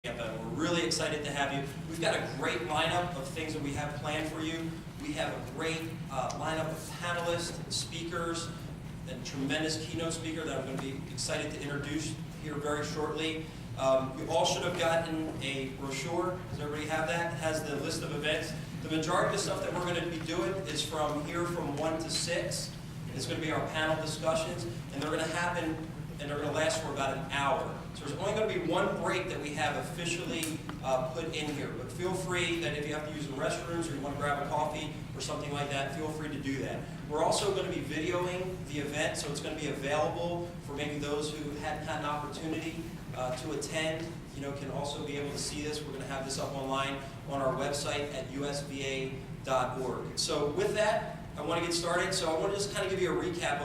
Tampa. We're really excited to have you. We've got a great lineup of things that we have planned for you. We have a great lineup of panelists, speakers, and tremendous keynote speaker that I'm going to be excited to introduce here very shortly. You all should have gotten a brochure. Does everybody have that? It has the list of events. The majority of the stuff that we're going to be doing is from 1 to 6. It's going to be our panel discussions, and they're going to happen and they're going to last for about an hour. So there's only going to be one break that we have officially put in here. But feel free that if you have to use the restrooms or you want to grab a coffee or something like that, feel free to do that. We're also going to be videoing the event, so it's going to be available for maybe those who hadn't had an opportunity to attend. Can also be able to see this. We're going to have this up online on our website at USVA.org. So with that, I want to get started. So I want to just kind of give you a recap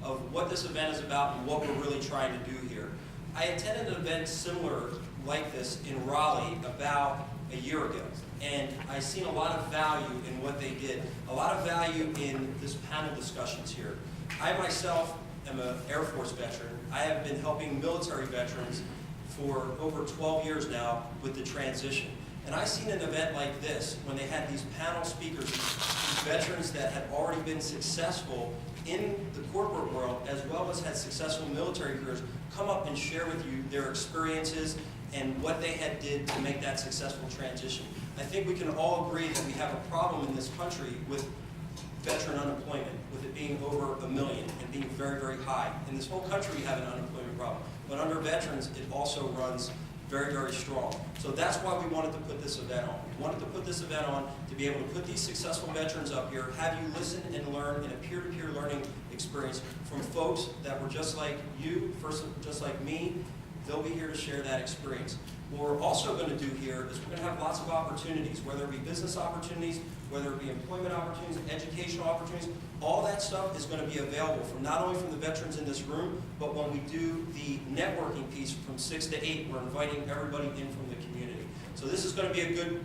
of what this event is about and what we're really trying to do here. I attended an event similar like this in Raleigh about a year ago, and I seen a lot of value in what they did, a lot of value in this panel discussions here. I myself am an Air Force veteran. I have been helping military veterans for over 12 years now with the transition. And I seen an event like this when they had these panel speakers, these veterans that had already been successful in the corporate world as well as had successful military careers come up and share with you their experiences and what they had did to make that successful transition. I think we can all agree that we have a problem in this country with veteran unemployment, with it being over 1 million and being very, very high. In this whole country we have an unemployment problem, but under veterans it also runs very, very strong. So that's why we wanted to put this event on. We wanted to put this event on to be able to put these successful veterans up here, have you listen and learn in a peer-to-peer learning experience from folks that were just like you, just like me. They'll be here to share that experience. What we're also going to do here is we're going to have lots of opportunities, whether it be business opportunities, whether it be employment opportunities, educational opportunities. All that stuff is going to be available from not only from the veterans in this room, but when we do the networking piece from 6 to 8, we're inviting everybody in from the community. So this is going to be a good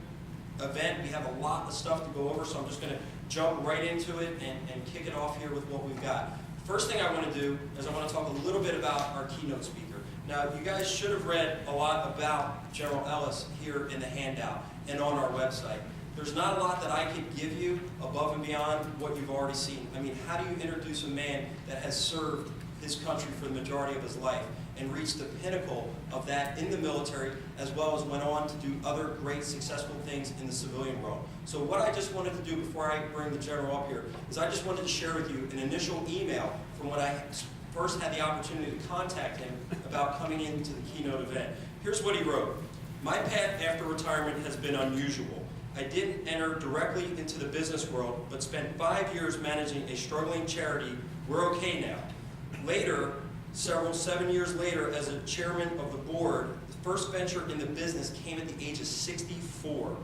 event. We have a lot of stuff to go over, so I'm just going to jump right into it and kick it off here with what we've got. First thing I want to do is I want to talk a little bit about our keynote speaker. Now, you guys should have read a lot about General Ellis here in the handout and on our website. There's not a lot that I could give you above and beyond what you've already seen. I mean, how do you introduce a man that has served his country for the majority of his life and reached the pinnacle of that in the military, as well as went on to do other great successful things in the civilian world? So what I just wanted to do before I bring the General up here is I just wanted to share with you an initial email from when I first had the opportunity to contact him about coming into the keynote event. Here's what he wrote. My path after retirement has been unusual. I didn't enter directly into the business world, but spent 5 years managing a struggling charity. We're okay now. Later, 7 years later, as a chairman of the board, the first venture in the business came at the age of 64,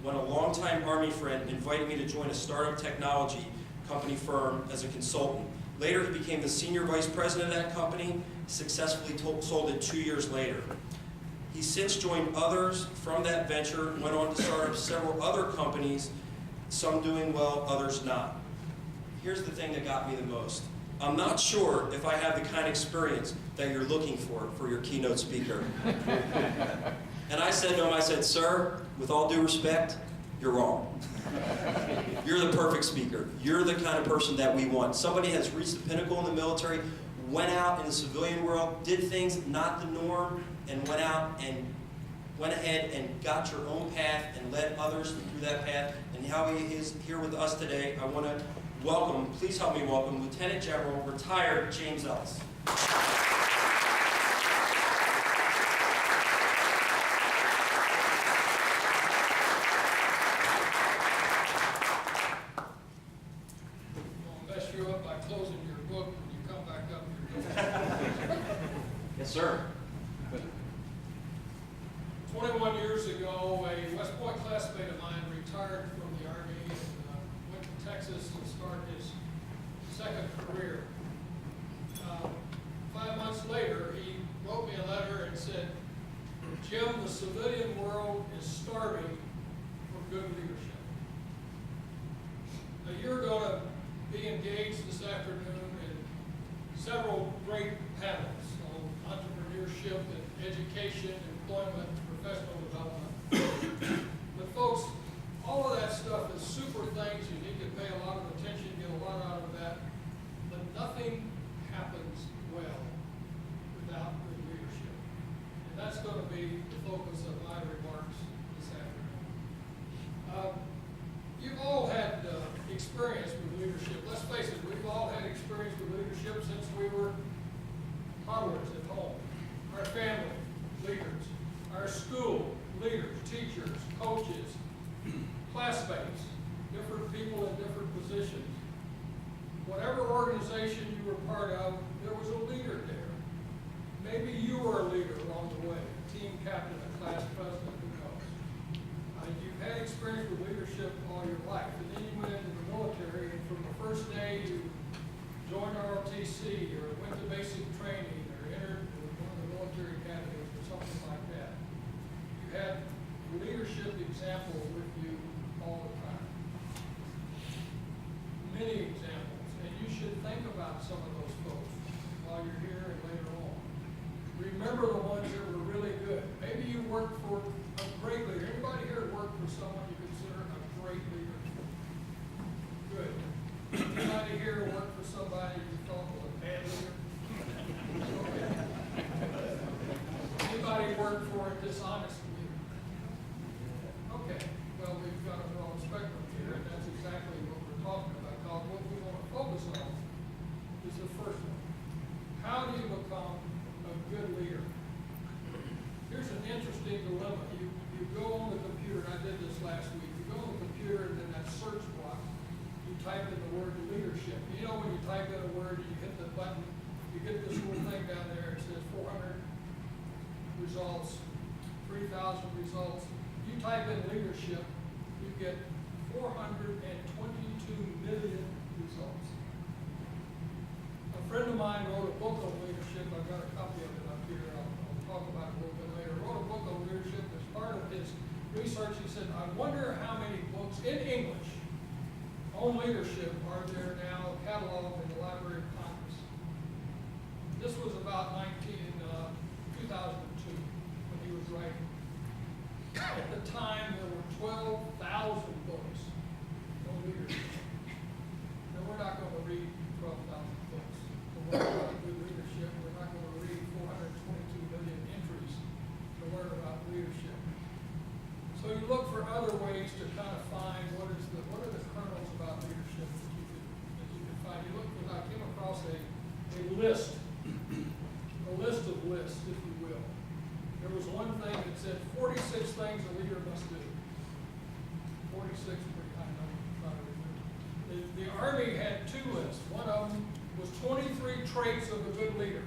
when a longtime Army friend invited me to join a startup technology company firm as a consultant. Later, he became the senior vice president of that company, successfully sold it 2 years later. He's since joined others from that venture, went on to start up several other companies, some doing well, others not. Here's the thing that got me the most. I'm not sure if I have the kind of experience that you're looking for your keynote speaker. And I said to him, I said, sir, with all due respect, you're wrong. You're the perfect speaker. You're the kind of person that we want. Somebody has reached the pinnacle in the military, went out in the civilian world, did things not the norm, and went ahead and got your own path and led others through that path. And how he is here with us today, I want to welcome, please help me welcome, Lieutenant General, retired James Ellis. Closing your book when you come back up here. Yes, sir. 21 years ago, a West Point classmate of mine retired from the Army and went to Texas to start his second career. 5 months later, he wrote me a letter and said, Jim, the civilian world is starving for good leadership. Now, you're going to be engaged this afternoon in several great panels on entrepreneurship and education, employment, professional focus of my remarks this afternoon. You've all had experience with leadership. Let's face it, we've all had experience with leadership since we were toddlers at home. Our family leaders, our school leaders, teachers, coaches, classmates, different people in different positions. Whatever organization you were part of, there was a leader there. Maybe you were a leader along the way, a team captain, a class president, who knows. You've had experience with leadership all your life, and then you went into the military, and from the first day you joined ROTC, or went to basic training, or entered one of the military academies, or something like that. You had leadership examples with you all the time. Many examples, and you should think about some of those folks while you're here and later on. Remember the ones that were really good. Maybe you worked for a great leader. Anybody here work for someone you consider a great leader? Good. Anybody here work for somebody you thought was a bad leader? Okay. Anybody work for a dishonest leader? Okay. Well, we've got a broad spectrum here, and that's exactly what we're talking about. Because what we want to focus on is the first one. How do you become a good leader? Here's an interesting dilemma. You go on the computer, and I did this last week. You go on the computer, and then that search block, you type in the word leadership. You know when you type in a word, you hit the button, you get this little thing down there, it says 400 results, 3,000 results. You type in leadership, you get 422 million results. A friend of mine wrote a book on leadership. I've got a copy of it up here. I'll talk about it a little bit later. Wrote a book on leadership. As part of his research, he said, I wonder how many books in English on leadership are there now cataloged in the Library of Congress. This was about 2002 when he was writing. At the time, there were 12,000 books on leadership. Now, we're not going to read 12,000 books. To learn about good leadership, we're not going to read 422 million entries to learn about leadership. So you look for other ways to kind of find what are the kernels about leadership that you can find. You look, I came across a list of lists, if you will. There was one thing that said 46 things a leader must do. 46, pretty high number, try to remember. The Army had two lists. One of them was 23 traits of a good leader.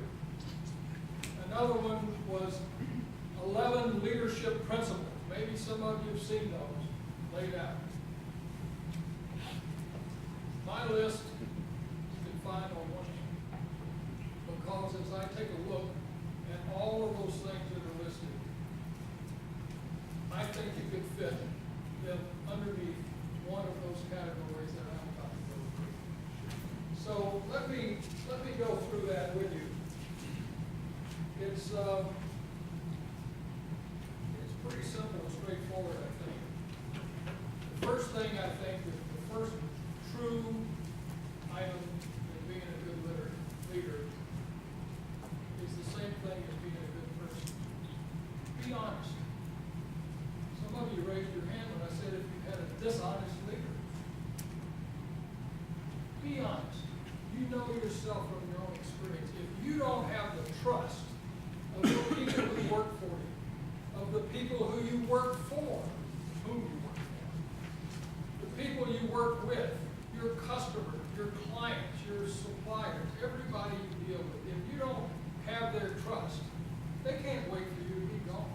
Another one was 11 leadership principles. Maybe some of you have seen those laid out. My list you can find on one hand, because as I take a look at all of those things that are listed, I think you could fit them underneath one of those categories that I'm talking about. So let me go through that with you. It's pretty simple and straightforward, I think. The first thing I think is the first true item in being a good leader is the same thing as being a good person. Be honest. Some of you raised your hand when I said if you had a dishonest leader. Be honest. You know yourself from your own experience. If you don't have the trust of the people who work for you, of the people who you work for, whom you work for, the people you work with, your customers, your clients, your suppliers, everybody you deal with, if you don't have their trust, they can't wait for you to be gone.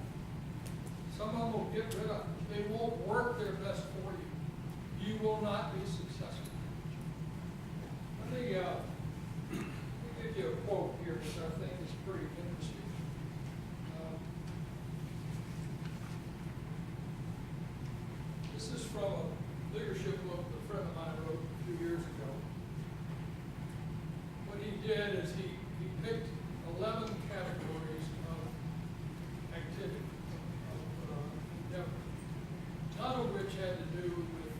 Some of them will get rid of you. They won't work their best for you. You will not be successful. Let me give you a quote here, which I think is pretty interesting. This is from a leadership book that a friend of mine wrote a few years ago. What he did is he picked 11 categories of activity, of endeavor, none of which had to do with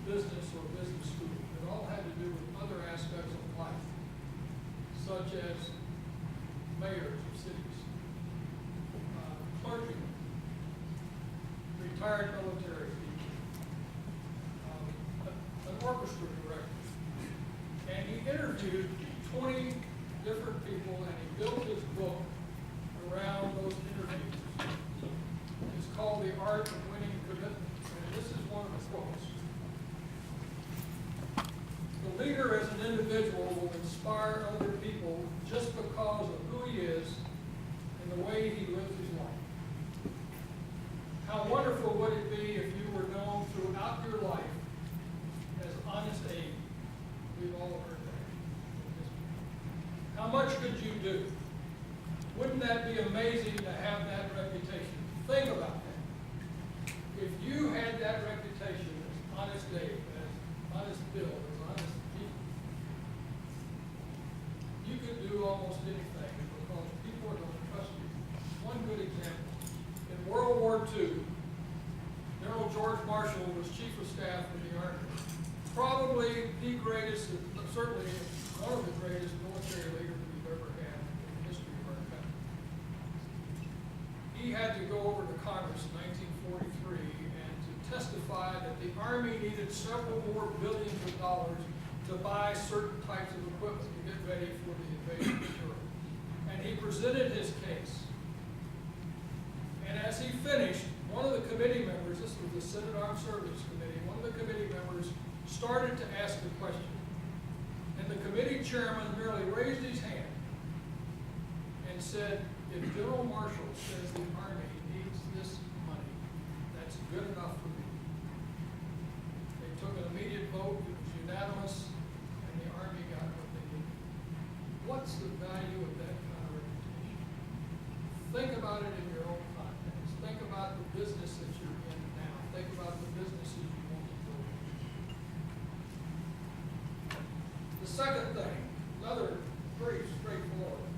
business or business school. It all had to do with other aspects of life, such as mayors of cities, clergymen, retired military people, an orchestra director, and he interviewed 20 different people, and he built his book around those interviews. It's called The Art of Winning Commitment, and this is one of the quotes. The leader as an individual will inspire other people just because of who he is and the way he lives his life. How wonderful would it be if you were known throughout your life as Honest Abe? We've all heard that. How much could you do? Wouldn't that be amazing to have that reputation? Think about that. If you had that reputation as Honest Abe, as Honest Bill, as honest people, you could do almost anything because people are going to trust you. One good example. In World War II, General George Marshall was Chief of Staff of the Army. Probably the greatest, certainly one of the greatest military leaders we've ever had in the history of our country. He had to go over to Congress in 1943 and to testify that the Army needed several more billions of dollars to buy certain types of equipment to get ready for the invasion of Europe. And he presented his case. And as he finished, one of the committee members, this was the Senate Armed Services Committee, one of the committee members started to ask a question. And the committee chairman merely raised his hand and said, if General Marshall says the Army needs this money, that's good enough for me. They took an immediate vote, it was unanimous, and the Army got what they needed. What's the value of that kind of reputation? Think about it in your own context. Think about the business that you're in now. Think about the businesses you want to go in. The second thing, another pretty straightforward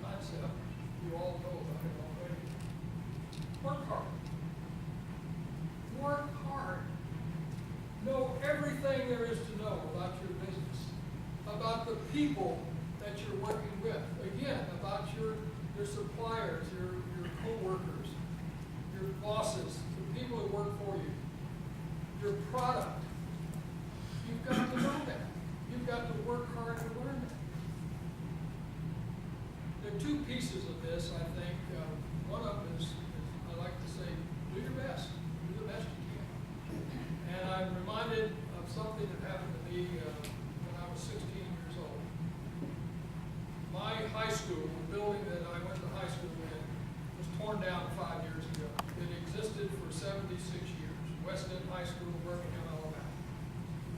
concept, you all know about it already. Work hard. Work hard. Know everything there is to know about your business, about the people that you're working with. Again, about your suppliers, your co-workers, your bosses, the people who work for you, your product. You've got to know that. You've got to work hard to learn that. There are two pieces of this, I think. One of them is, I like to say, do your best. Do the best you can. And I'm reminded of something that happened to me when I was 16 years old. My high school, the building that I went to high school in, was torn down 5 years ago. It existed for 76 years. West End High School, Birmingham, Alabama.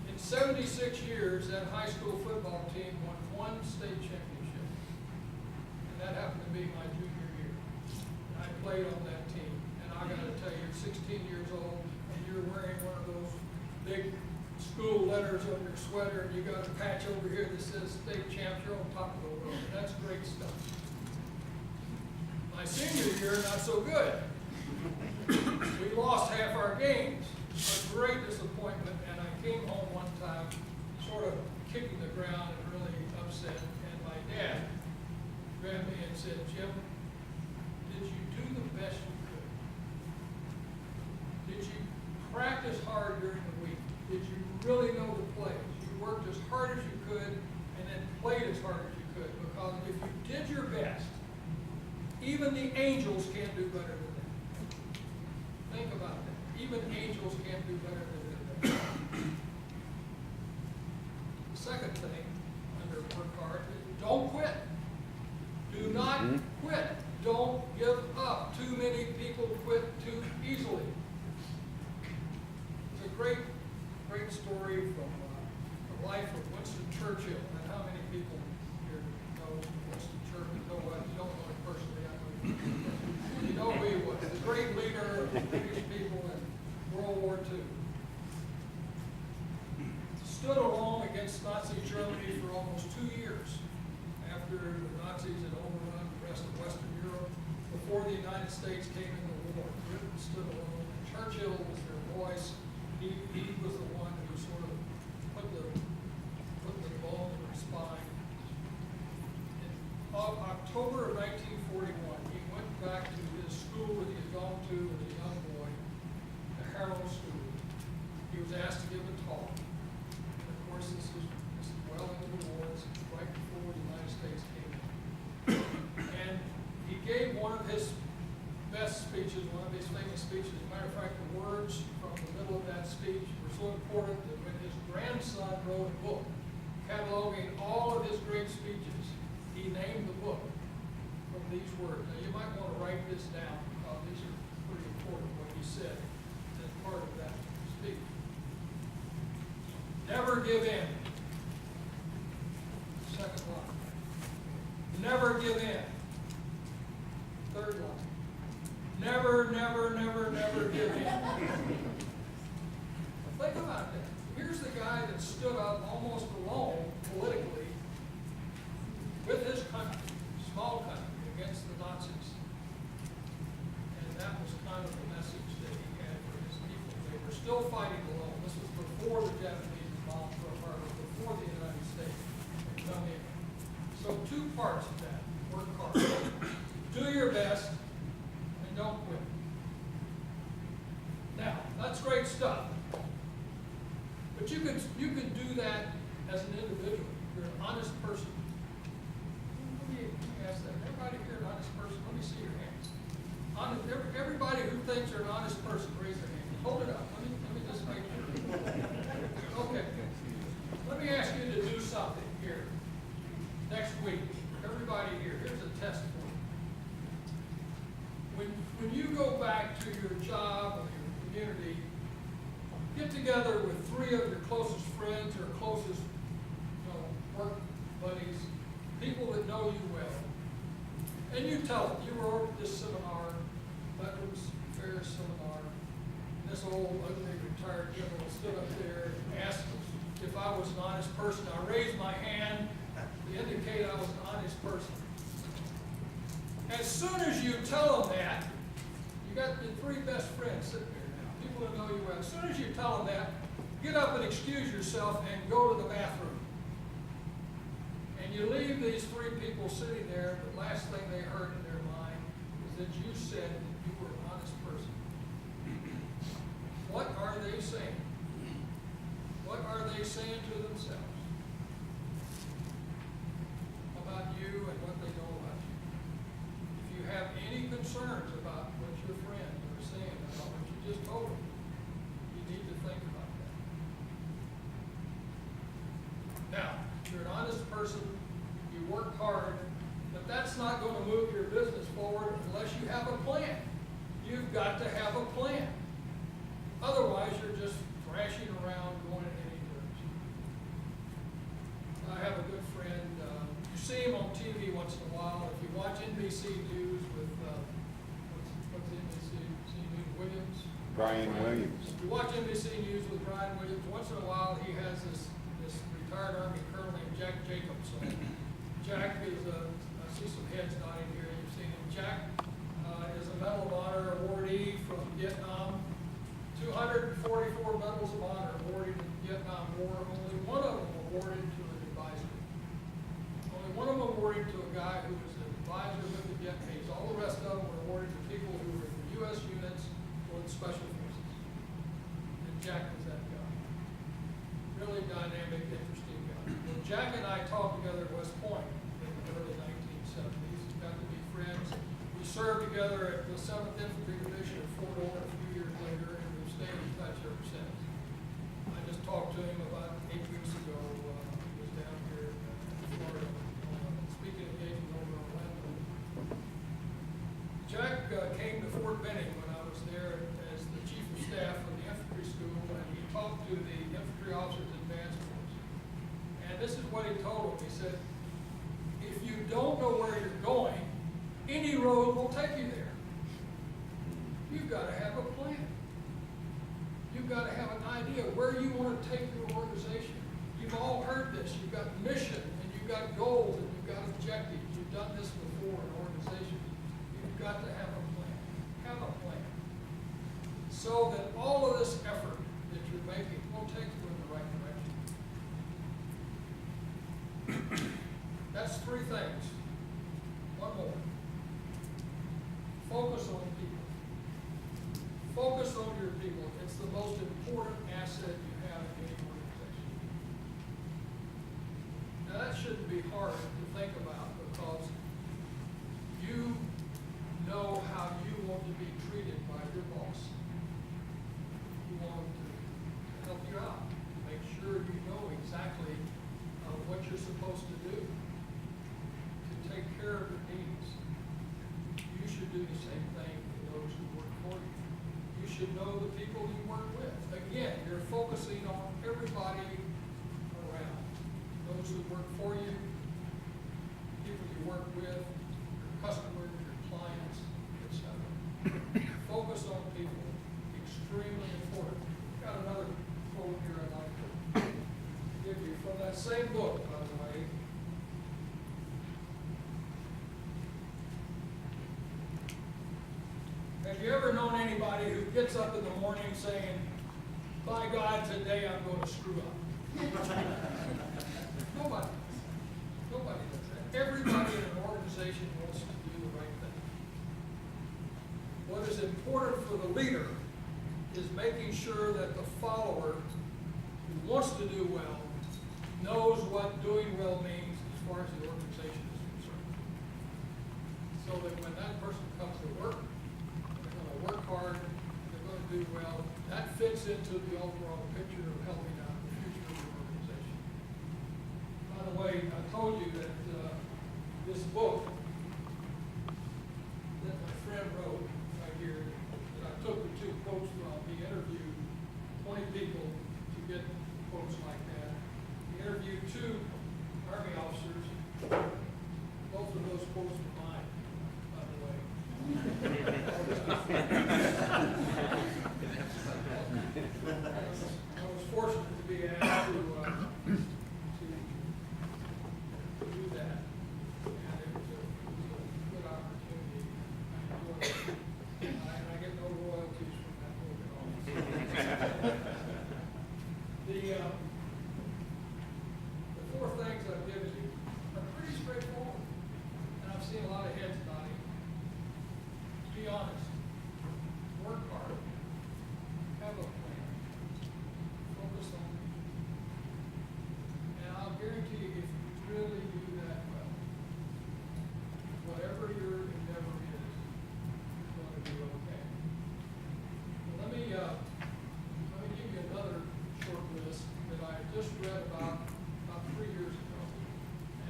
In 76 years, that high school football team won one state championship. And that happened to be my junior year. And I played on that team. And I got to tell you, you're 16 years old, and you're wearing one of those big school letters on your sweater, and you got a patch over here that says state champs. You're on top of the world. That's great stuff. My senior year, not so good. We lost half our games. A great disappointment, and I came home one time sort of kicking the ground and really upset, and my dad grabbed me and said, Jim, did you do the best you could? Did you practice hard during the week? Did you really know the plays? You worked as hard as you could and then played as hard as you could, because if you did your best, even the angels can't do better than that. Think about that. Even angels can't do better than that. The second thing under work hard is don't quit. Do not quit. Don't give up. Too many people quit too easily. It's a great story from the life of Winston Churchill. And how many people here know Winston Churchill? No, you don't know him personally. I know you. You know who he was. The great leader of the British people in World War II. Stood alone against Nazi Germany for almost 2 years after the Nazis had overrun the rest of Western Europe, before the United States came into the war. Britain stood alone, and Churchill was their voice. He was the one who sort of put the bone in their spine. In October of 1941, he went back to his school that he had gone to as a young boy. speech is one of his famous speeches. As a matter of fact, the words from the middle of that speech were so important that when his grandson wrote a book cataloging all of his great speeches, he named the book from these words. Now, you might want to write this down because these are pretty important, what he said as part of that speech. Never give in. Second line. Never give in. Third line. Never, never, never, never give in. Think about that. Here's the guy that stood up almost alone politically with his country, small country, against the Nazis. And that was kind of the message that he had for his people. They were still fighting alone. This was before the Japanese bombed Pearl Harbor, before the United States had come in. So two parts of that. Work hard. Do your best and don't quit. Now, that's great stuff. But you could do that as an individual. You're an honest person. Let me ask that. Everybody here an honest person? Let me see your hands. Everybody who thinks you're an honest person, raise their hand. Hold it up. Let me just make sure. Okay. Let me ask you to do something here. Next week. Everybody here, here's a test for you. When you go back to your job or your community, get together with 3 of your closest friends or closest work buddies, people that know you well, and you tell them you were over at this seminar, Veterans Affairs seminar, and this old ugly retired general stood up there and asked if I was an honest person. I raised my hand to indicate I was an honest person. As soon as you tell them that, you got the 3 best friends sitting there now, people that know you well. As soon as you tell them that, get up and excuse yourself and go to the bathroom. And you leave these 3 people sitting there, the last thing they heard in their mind is that you said that you were an honest person. What are they saying? What are they saying to themselves about you and what they know about you? If you have any concerns about what your friends are saying about what you just told them, you need to think about that. Now, if you're an honest person, you work hard, but that's not going to move your business forward unless you have a plan. You've got to have a plan. Otherwise, you're just thrashing around going in any direction. I have a good friend, you see him on TV once in a while. If you watch NBC News with, what's NBC News, Williams? Brian Williams. If you watch NBC News with Brian Williams, once in a while he has this retired Army colonel named Jack Jacobs. Jack is I see some heads nodding here, you've seen him. Jack is a Medal of Honor awardee from Vietnam. 244 Medals of Honor awarded in the Vietnam War. Only one of them awarded to an advisor. Only one of them awarded to a guy who was an advisor with the Vietnamese. All the rest of them were awarded to people who were in the U.S. units or the Special Forces. And Jack was that guy. Really dynamic, interesting guy. When Jack and I talked together at West Point in the early 1970s, we got to be friends. We served together at the 7th Infantry Division at Fort Ord a few years later, and we've stayed in touch ever since. I just talked to him about 8 weeks ago. He was down here in Florida speaking engagement over on Orlando. Jack came to Fort Benning when I was there as the Chief of Staff of the Infantry School, and he talked to the Infantry Officers Advanced Course. And this is what he told them. He said, if you don't know where you're going, any road will take you there. You've got to have a plan. You've got to have an idea where you want to take your organization. You've all heard this. You've got mission, and you've got goals, and you've got objectives. You've done this before in organizations. You've got to have a plan. Have a plan. So that all of this effort that you're making will take you in the right direction. That's 3 things. One more. Focus on people. Focus on your people. It's the most important asset you have in any organization. Now that shouldn't be hard to think about because you know how you want to be should know the people you work with. Again, you're focusing on everybody around. Those who work for you, people you work with, your customers, your clients, etc. Focus on people, extremely important. Got another quote here I'd like to give you from that same book, by the way. Have you ever known anybody who gets up in the morning saying, by God, today I'm going to screw up? Nobody. Nobody does that. Everybody in an organization wants to do the right thing. What is important for the leader is making sure that the follower who wants to do well knows what doing well means as far as the organization is concerned. So that when that person comes to work, they're going to work hard, they're going to do well. That fits into the overall picture of helping out the future of the organization. By the way, I told you that this book that my friend wrote right here, that I took the two quotes from, he interviewed 20 people to get quotes like that. He interviewed 2 Army officers. Both of those quotes were mine, by the way. I was fortunate to be asked to do that, and it was a good opportunity. I get no royalties from that book at all. The 4 things I've given you are pretty straightforward, and I've seen a lot of heads nodding. Be honest. Work hard. Have a plan. Focus on it. And I'll guarantee you, if you really do that well, whatever your endeavor is, you're going to do okay. Well, let me give you another short list that I just read about 3 years ago,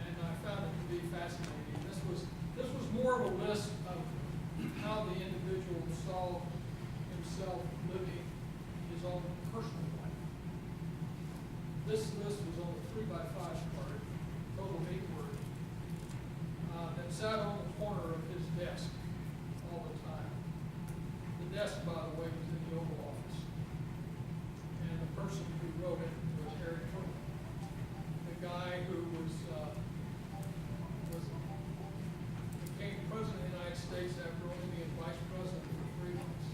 and I found it to be fascinating. This was more of a list of how the individual saw himself living his own personal life. This list was on a 3x5 card, total 8 words, that sat on the corner of his desk all the time. The desk, by the way, was in the Oval Office. And the person who wrote it was Harry Truman, the guy who became president of the United States after only being vice president for 3 months.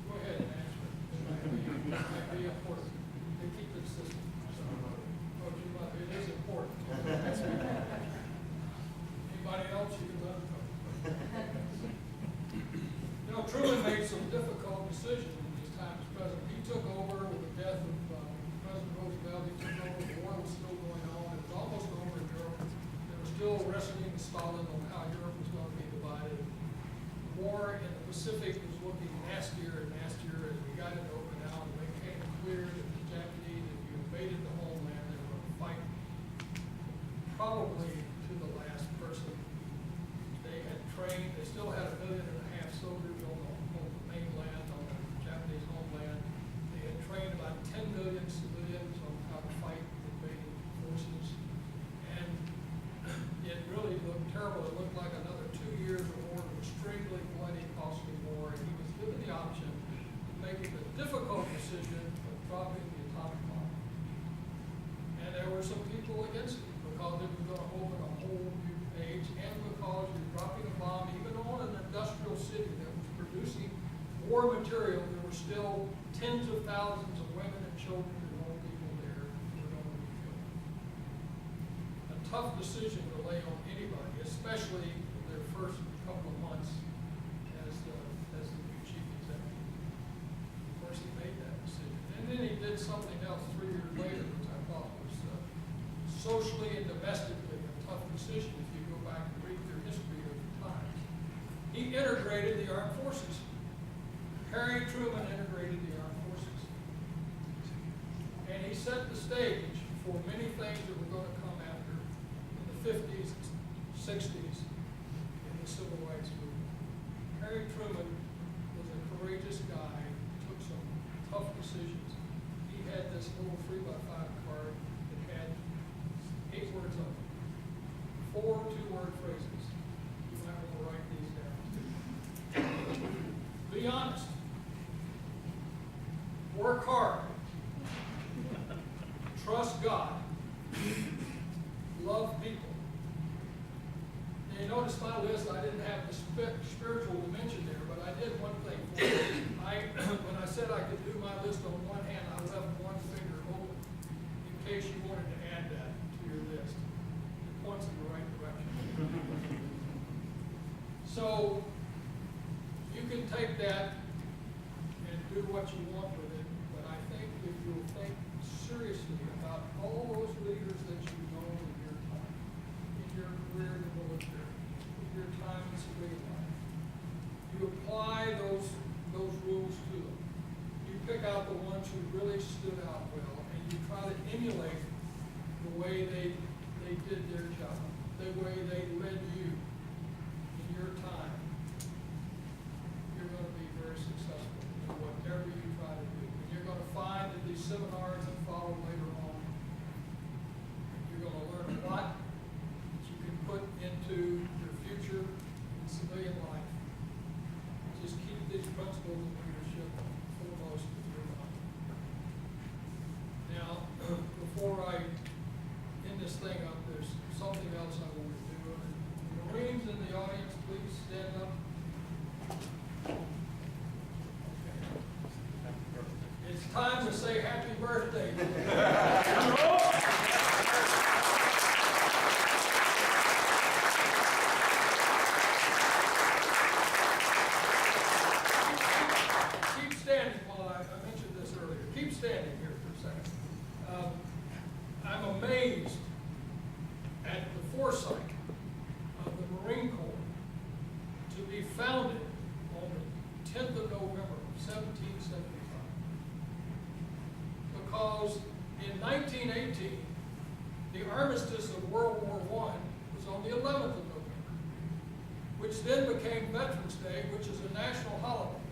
Go ahead and answer it. It might be important. They keep it system. It is important. Anybody else, you can let them know. You know, Truman made some difficult decisions in his time as president. He took over with the death of President Roosevelt. He took over. The war was still going on. It was almost over in Europe. They were still wrestling with Stalin on how Europe was going to be divided. The war in the Pacific was looking nastier and nastier as we got it over now, and it became clear that the Japanese, if you invaded the homeland, they were going to fight probably to the last person. They had trained, they still had 1.5 million soldiers on the mainland, on the Japanese homeland. They had trained about 10 million civilians on how to fight invading forces. And it really looked terrible. It looked like another 2 years of war, an extremely bloody, costly war. And he was given the option of making the difficult decision of dropping the atomic bomb. And there were some people against it because it was going to open a whole new age, and because you're dropping a bomb even on an industrial city that was producing war material. There were still tens of thousands of women and children and old people there who were going to be killed. A tough decision to lay on anybody, especially in their first couple of months as the new chief executive. Of course, he made that decision. And then he did something else 3 years later, which I thought was socially and domestically a tough decision if you go back and read their history of the times. He integrated the armed forces. Harry Truman integrated the armed forces. And he set the stage for many things that were going to come after in the 50s, 60s, in the civil rights movement. Harry Truman was a this guy took some tough decisions. He had this little 3x5 card that had 8 words on it, 4 two-word phrases. You might want to write these down. Be honest. Work hard. Trust God. Love people. And you notice my list, I didn't have the spiritual dimension there, but I did one thing for you. When I said I could do my list on one hand, I left one finger open in case you wanted to add that to your list. It points in the right direction. So you can take that and do what you want with it, but I think if you'll think seriously about all those leaders that you've known in your time, in your career in the military, in your time in civilian life, you apply those rules to them. You pick out the ones who really stood out well, and you try to emulate the way they did their job, the way they led you in your time. You're going to be very successful in whatever you try to do. And you're going to find that these seminars that follow later on, you're going to learn a lot that you can put into your future in civilian life. Just keep these principles of leadership foremost in your mind. Now, before I end this thing up, there's something else I want to do. The Marines in the audience, please stand up. It's time to say happy birthday. Keep standing while I mentioned this earlier. Keep standing here for a second. I'm amazed at the foresight of the Marine Corps to be founded on the 10th of November of 1775. Because in 1918, the armistice of World War I was on the 11th of November, which then became Veterans Day, which is a national holiday,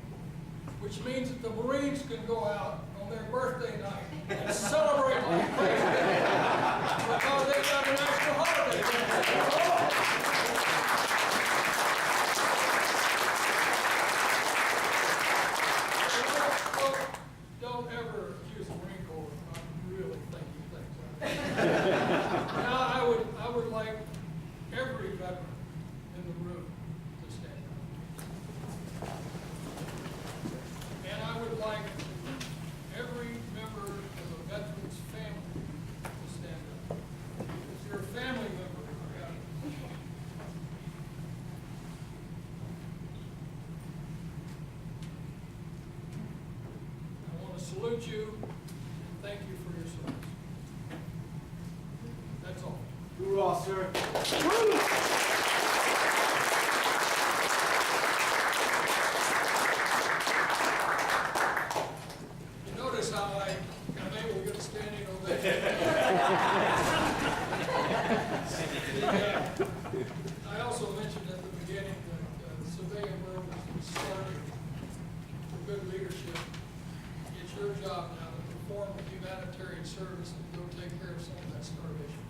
which means that the Marines can go out on their birthday night and celebrate like crazy because they got a national holiday. Don't ever accuse the Marine Corps of not really thinking things out. Now, I would like every veteran in the room to stand up. And I would like every member of a veteran's family to stand up. If you're a family member, salute you and thank you for your service. That's all. Hoorah, sir. You notice how I'm able to get a standing ovation. I also mentioned at the beginning that the civilian world is starting for good leadership. It's your job now to perform humanitarian service and go take care of some of that starvation.